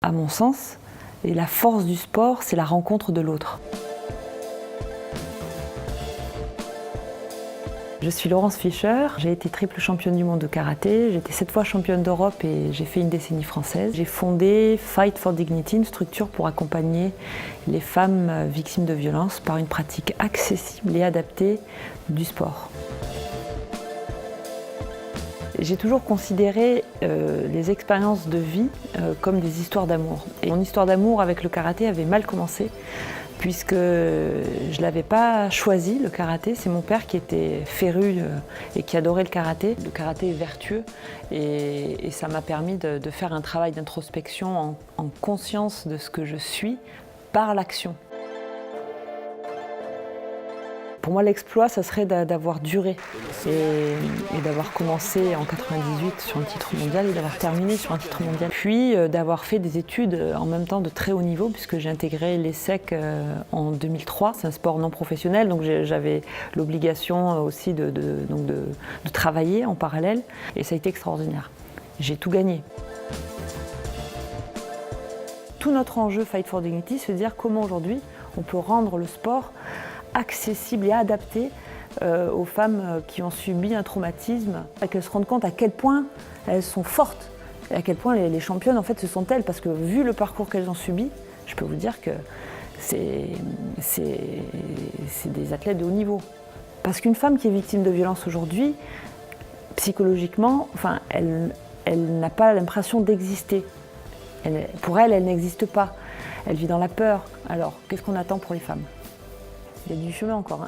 à mon sens, et la force du sport, c'est la rencontre de l'autre. Je suis Laurence Fischer, j'ai été triple championne du monde de karaté, j'ai été 7 fois championne d'Europe et j'ai fait une décennie française. J'ai fondé Fight for Dignity, une structure pour accompagner les femmes victimes de violences par une pratique accessible et adaptée du sport. J'ai toujours considéré les expériences de vie comme des histoires d'amour. Et mon histoire d'amour avec le karaté avait mal commencé, puisque je ne l'avais pas choisi, le karaté. C'est mon père qui était féru et qui adorait le karaté. Le karaté est vertueux et ça m'a permis de faire un travail d'introspection en conscience de ce que je suis par l'action. Pour moi, l'exploit, ça serait d'avoir duré et d'avoir commencé en 98 sur un titre mondial et d'avoir terminé sur un titre mondial. Puis d'avoir fait des études en même temps de très haut niveau, puisque j'ai intégré l'ESSEC en 2003. C'est un sport non professionnel, donc j'avais l'obligation aussi de travailler en parallèle. Et ça a été extraordinaire. J'ai tout gagné. Tout notre enjeu Fight for Dignity, c'est de dire comment aujourd'hui on peut rendre le sport accessible et adapté aux femmes qui ont subi un traumatisme, et qu'elles se rendent compte à quel point elles sont fortes et à quel point les championnes en fait ce sont elles, parce que vu le parcours qu'elles ont subi, je peux vous dire que c'est des athlètes de haut niveau. Parce qu'une femme qui est victime de violence aujourd'hui, psychologiquement, enfin, elle n'a pas l'impression d'exister. Pour elle, elle n'existe pas. Elle vit dans la peur. Alors, qu'est-ce qu'on attend pour les femmes ? Il y a du chemin encore.